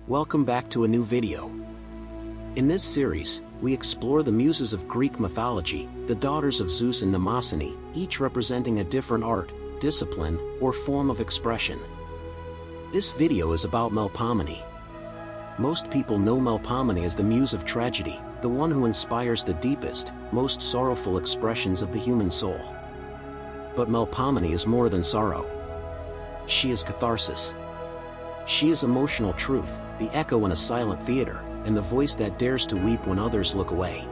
Welcome back to a new video. In this series, we explore the Muses of Greek mythology, the daughters of Zeus and Mnemosyne, each representing a different art, discipline, or form of expression. This video is about Melpomene. Most people know Melpomene as the muse of tragedy, the one who inspires the deepest, most sorrowful expressions of the human soul. But Melpomene is more than sorrow. She is catharsis. She is emotional truth, the echo in a silent theater, and the voice that dares to weep when others look away.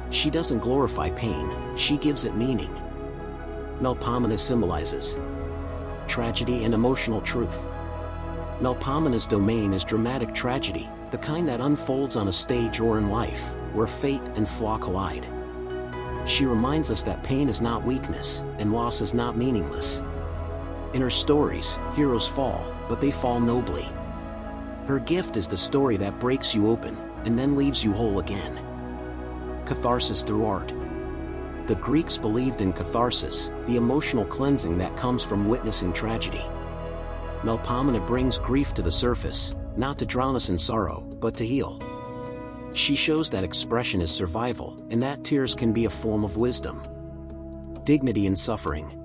She doesn't glorify pain, she gives it meaning. Melpomene symbolizes tragedy and emotional truth. Melpomene's domain is dramatic tragedy, the kind that unfolds on a stage or in life, where fate and flaw collide. She reminds us that pain is not weakness, and loss is not meaningless. In her stories, heroes fall, but they fall nobly. Her gift is the story that breaks you open, and then leaves you whole again. Catharsis through art. The Greeks believed in catharsis, the emotional cleansing that comes from witnessing tragedy. Melpomene brings grief to the surface, not to drown us in sorrow, but to heal. She shows that expression is survival, and that tears can be a form of wisdom. Dignity in suffering.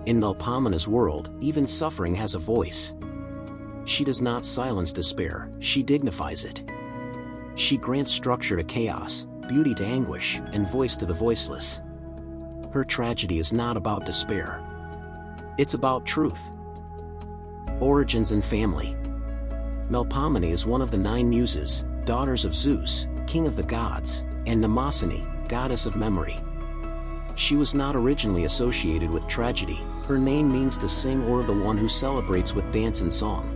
In Melpomene's world, even suffering has a voice. She does not silence despair, she dignifies it. She grants structure to chaos, beauty to anguish, and voice to the voiceless. Her tragedy is not about despair. It's about truth. Origins and family. Melpomene is one of the 9 Muses, daughters of Zeus, king of the gods, and Mnemosyne, goddess of memory. She was not originally associated with tragedy. Her name means to sing or the one who celebrates with dance and song.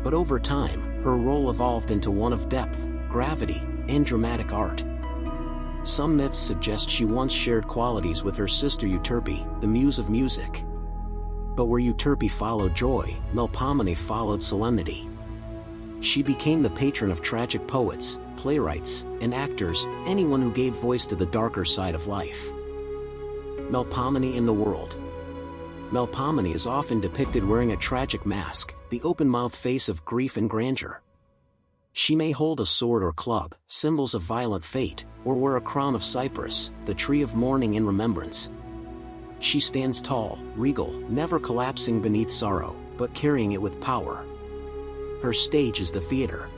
But over time, her role evolved into one of depth, gravity, and dramatic art. Some myths suggest she once shared qualities with her sister Euterpe, the muse of music. But where Euterpe followed joy, Melpomene followed solemnity. She became the patron of tragic poets, playwrights, and actors, anyone who gave voice to the darker side of life. Melpomene in the world. Melpomene is often depicted wearing a tragic mask, the open-mouthed face of grief and grandeur. She may hold a sword or club, symbols of violent fate, or wear a crown of cypress, the tree of mourning in remembrance. She stands tall, regal, never collapsing beneath sorrow, but carrying it with power. Her stage is the theater.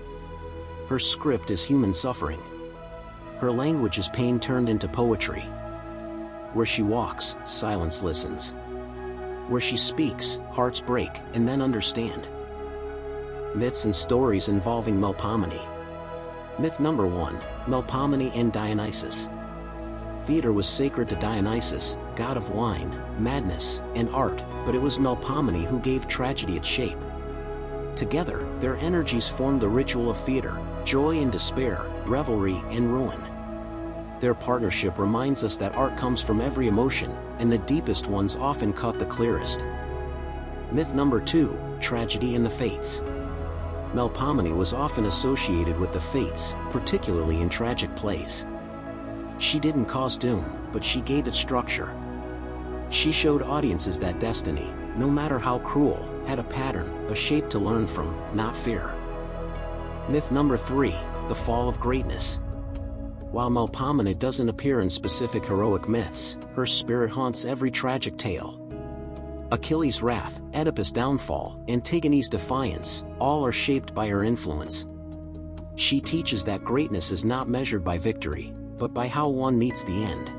Her script is human suffering. Her language is pain turned into poetry. Where she walks, silence listens. Where she speaks, hearts break, and then understand. Myths and stories involving Melpomene. Myth number 1, Melpomene and Dionysus. Theater was sacred to Dionysus, god of wine, madness, and art, but it was Melpomene who gave tragedy its shape. Together, their energies formed the ritual of theater, joy and despair, revelry and ruin. Their partnership reminds us that art comes from every emotion, and the deepest ones often cut the clearest. Myth number 2, tragedy and the fates. Melpomene was often associated with the fates, particularly in tragic plays. She didn't cause doom, but she gave it structure. She showed audiences that destiny, no matter how cruel, had a pattern, a shape to learn from, not fear. Myth number 3, the fall of greatness. While Melpomene doesn't appear in specific heroic myths, her spirit haunts every tragic tale. Achilles' wrath, Oedipus' downfall, Antigone's defiance, all are shaped by her influence. She teaches that greatness is not measured by victory, but by how one meets the end.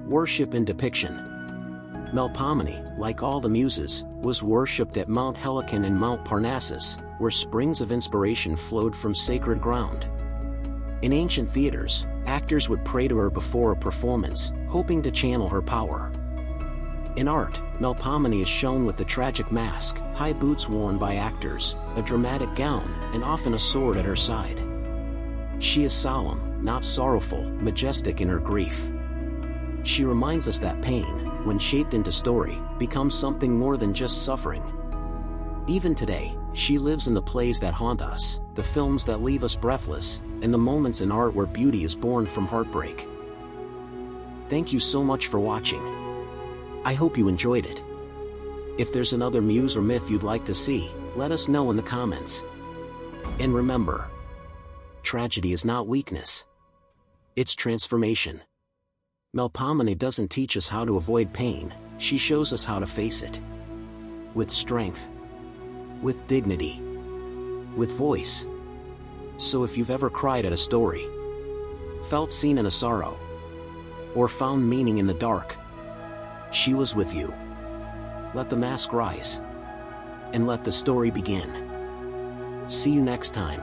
Worship and depiction. Melpomene, like all the Muses, was worshipped at Mount Helicon and Mount Parnassus, where springs of inspiration flowed from sacred ground. In ancient theaters, actors would pray to her before a performance, hoping to channel her power. In art, Melpomene is shown with the tragic mask, high boots worn by actors, a dramatic gown, and often a sword at her side. She is solemn, not sorrowful, majestic in her grief. She reminds us that pain, when shaped into story, becomes something more than just suffering. Even today, she lives in the plays that haunt us, the films that leave us breathless, and the moments in art where beauty is born from heartbreak. Thank you so much for watching. I hope you enjoyed it. If there's another muse or myth you'd like to see, let us know in the comments. And remember, tragedy is not weakness. It's transformation. Melpomene doesn't teach us how to avoid pain, she shows us how to face it. With strength. With dignity. With voice. So if you've ever cried at a story, felt seen in a sorrow, or found meaning in the dark, she was with you. Let the mask rise. And let the story begin. See you next time.